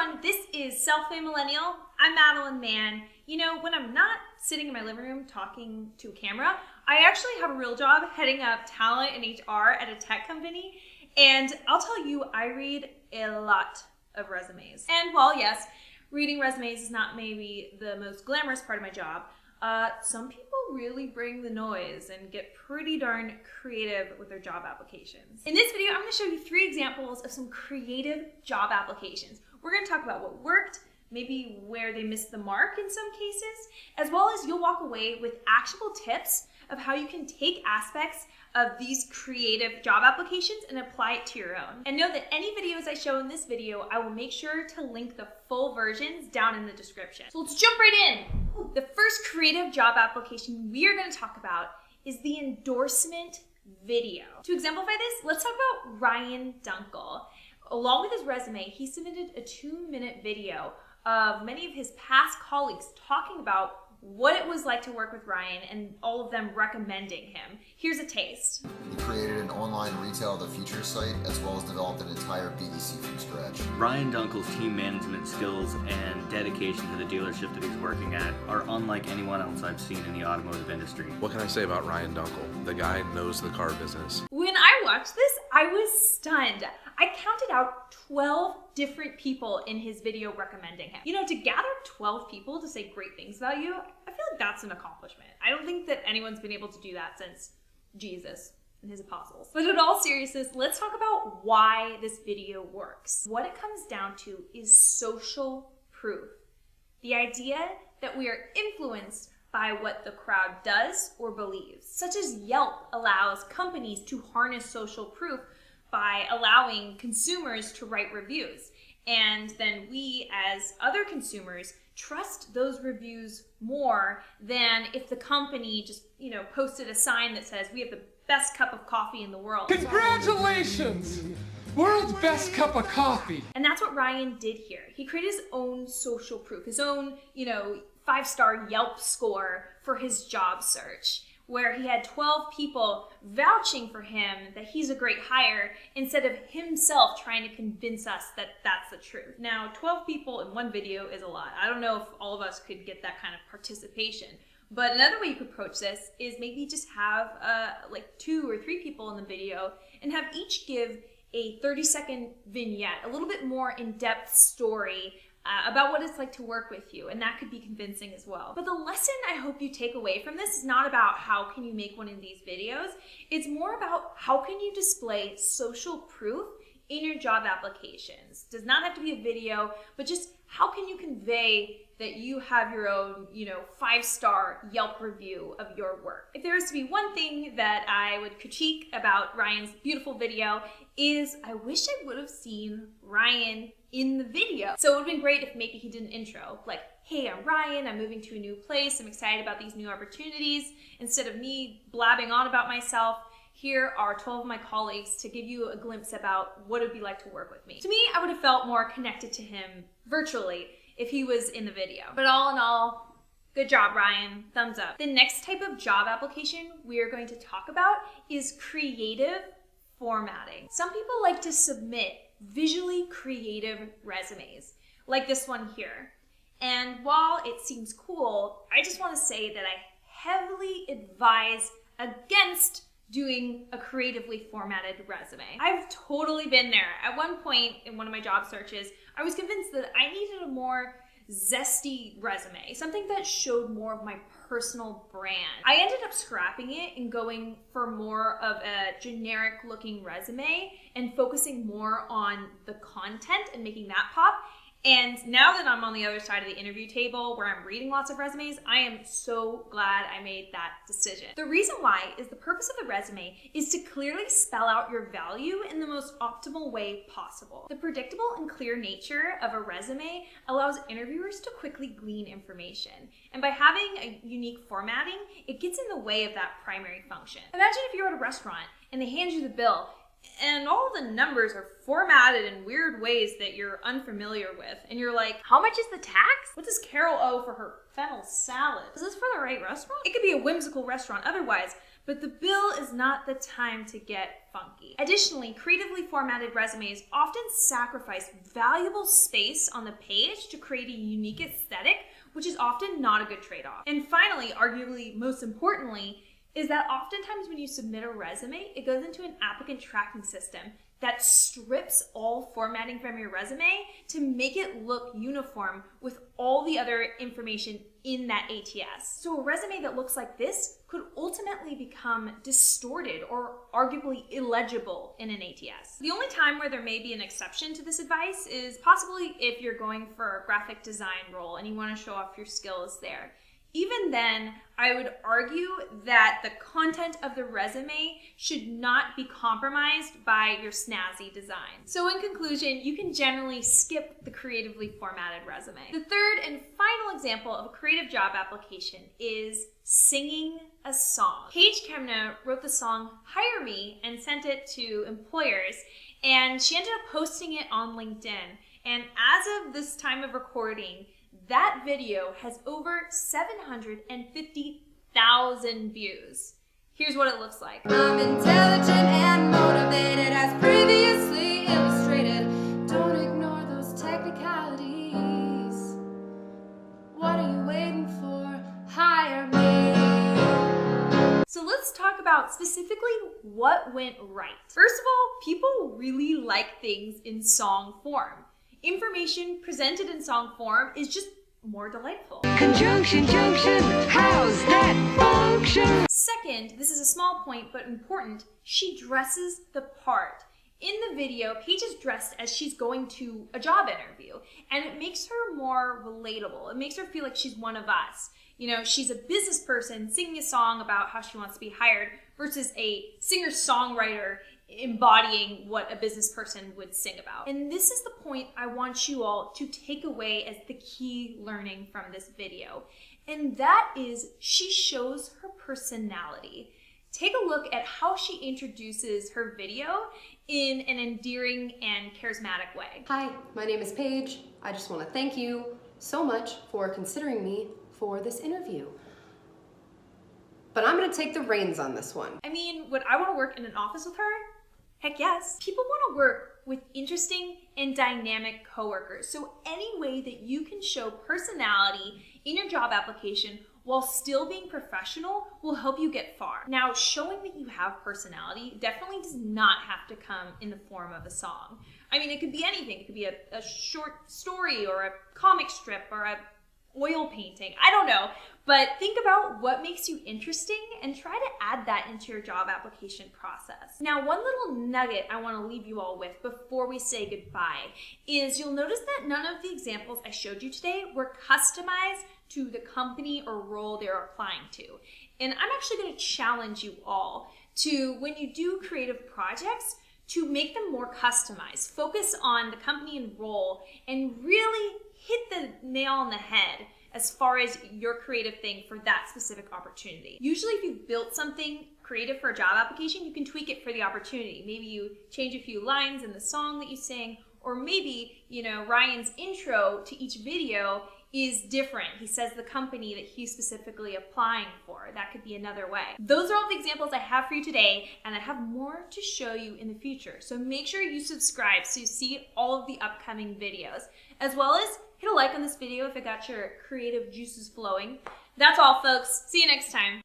everyone, this is Self-Made Millennial. I'm Madeline Mann. You know, when I'm not sitting in my living room talking to a camera, I actually have a real job heading up talent and HR at a tech company. And I'll tell you, I read a lot of resumes. And while yes, reading resumes is not maybe the most glamorous part of my job, some people really bring the noise and get pretty darn creative with their job applications. In this video, I'm going to show you 3 examples of some creative job applications. We're going to talk about what worked, maybe where they missed the mark in some cases, as well as you'll walk away with actionable tips of how you can take aspects of these creative job applications and apply it to your own. And know that any videos I show in this video, I will make sure to link the full versions down in the description. So let's jump right in. The first creative job application we are going to talk about is the endorsement video. To exemplify this, let's talk about Ryan Dunkle. Along with his resume, he submitted a 2-minute video of many of his past colleagues talking about what it was like to work with Ryan and all of them recommending him. Here's a taste. He created an online retail of the future site as well as developed an entire BDC from scratch. Ryan Dunkle's team management skills and dedication to the dealership that he's working at are unlike anyone else I've seen in the automotive industry. What can I say about Ryan Dunkle? The guy knows the car business. When I watched this, I was stunned. I counted out 12 different people in his video recommending him. You know, to gather 12 people to say great things about you, I feel like that's an accomplishment. I don't think that anyone's been able to do that since Jesus and his apostles. But in all seriousness, let's talk about why this video works. What it comes down to is social proof. The idea that we are influenced by what the crowd does or believes, such as Yelp allows companies to harness social proof by allowing consumers to write reviews. And then we, as other consumers, trust those reviews more than if the company just, posted a sign that says, we have the best cup of coffee in the world. Congratulations! World's best cup of coffee. And that's what Ryan did here. He created his own social proof, his own, 5-star Yelp score for his job search, where he had 12 people vouching for him that he's a great hire instead of himself trying to convince us that that's the truth. Now, 12 people in one video is a lot. I don't know if all of us could get that kind of participation. But another way you could approach this is maybe just have like 2 or 3 people in the video and have each give a 30-second vignette, a little bit more in-depth story about what it's like to work with you, and that could be convincing as well. But the lesson I hope you take away from this is not about how can you make one of these videos, it's more about how can you display social proof in your job applications. Does not have to be a video, but just how can you convey that you have your own, 5-star Yelp review of your work. If there was to be one thing that I would critique about Ryan's beautiful video is I wish I would have seen Ryan in the video. So it would have been great if maybe he did an intro, like, hey, I'm Ryan, I'm moving to a new place, I'm excited about these new opportunities. Instead of me blabbing on about myself, here are 12 of my colleagues to give you a glimpse about what it would be like to work with me. To me, I would have felt more connected to him virtually if he was in the video. But all in all, good job, Ryan. Thumbs up. The next type of job application we are going to talk about is creative formatting. Some people like to submit visually creative resumes, like this one here. And while it seems cool, I just want to say that I heavily advise against doing a creatively formatted resume. I've totally been there. At one point in one of my job searches, I was convinced that I needed a more zesty resume, something that showed more of my personal brand. I ended up scrapping it and going for more of a generic looking resume and focusing more on the content and making that pop. And now that I'm on the other side of the interview table where I'm reading lots of resumes, I am so glad I made that decision. The reason why is the purpose of the resume is to clearly spell out your value in the most optimal way possible. The predictable and clear nature of a resume allows interviewers to quickly glean information. And by having a unique formatting, it gets in the way of that primary function. Imagine if you're at a restaurant and they hand you the bill and all the numbers are formatted in weird ways that you're unfamiliar with. And you're like, how much is the tax? What does Carol owe for her fennel salad? Is this for the right restaurant? It could be a whimsical restaurant otherwise, but the bill is not the time to get funky. Additionally, creatively formatted resumes often sacrifice valuable space on the page to create a unique aesthetic, which is often not a good trade-off. And finally, arguably most importantly, is that oftentimes when you submit a resume, it goes into an applicant tracking system that strips all formatting from your resume to make it look uniform with all the other information in that ATS. So a resume that looks like this could ultimately become distorted or arguably illegible in an ATS. The only time where there may be an exception to this advice is possibly if you're going for a graphic design role and you want to show off your skills there. Even then, I would argue that the content of the resume should not be compromised by your snazzy design. So in conclusion, you can generally skip the creatively formatted resume. The third and final example of a creative job application is singing a song. Paige Kemna wrote the song Hire Me and sent it to employers, and she ended up posting it on LinkedIn. And as of this time of recording, that video has over 750,000 views. Here's what it looks like. I'm intelligent and motivated as previously illustrated. Don't ignore those technicalities. What are you waiting for? Hire me. So let's talk about specifically what went right. First of all, people really like things in song form. Information presented in song form is just more delightful. Conjunction, junction, how's that function? Second, this is a small point but important, she dresses the part. In the video, Paige is dressed as she's going to a job interview, and it makes her more relatable. It makes her feel like she's one of us. You know, she's a business person singing a song about how she wants to be hired versus a singer-songwriter embodying what a business person would sing about. And this is the point I want you all to take away as the key learning from this video. And that is she shows her personality. Take a look at how she introduces her video in an endearing and charismatic way. Hi, my name is Paige. I just want to thank you so much for considering me for this interview. But I'm going to take the reins on this one. I mean, would I want to work in an office with her? Heck yes. People want to work with interesting and dynamic coworkers. So any way that you can show personality in your job application while still being professional will help you get far. Now, showing that you have personality definitely does not have to come in the form of a song. I mean, it could be anything. It could be a short story or a comic strip or a oil painting. I don't know. But think about what makes you interesting and try to add that into your job application process. Now, one little nugget I want to leave you all with before we say goodbye is you'll notice that none of the examples I showed you today were customized to the company or role they're applying to. And I'm actually going to challenge you all to, when you do creative projects, to make them more customized. Focus on the company and role and really hit the nail on the head as far as your creative thing for that specific opportunity. Usually if you've built something creative for a job application, you can tweak it for the opportunity. Maybe you change a few lines in the song that you sing, or maybe, you know, Ryan's intro to each video is different. He says the company that he's specifically applying for. That could be another way. Those are all the examples I have for you today, and I have more to show you in the future. So make sure you subscribe so you see all of the upcoming videos, as well as hit a like on this video if it got your creative juices flowing. That's all, folks. See you next time.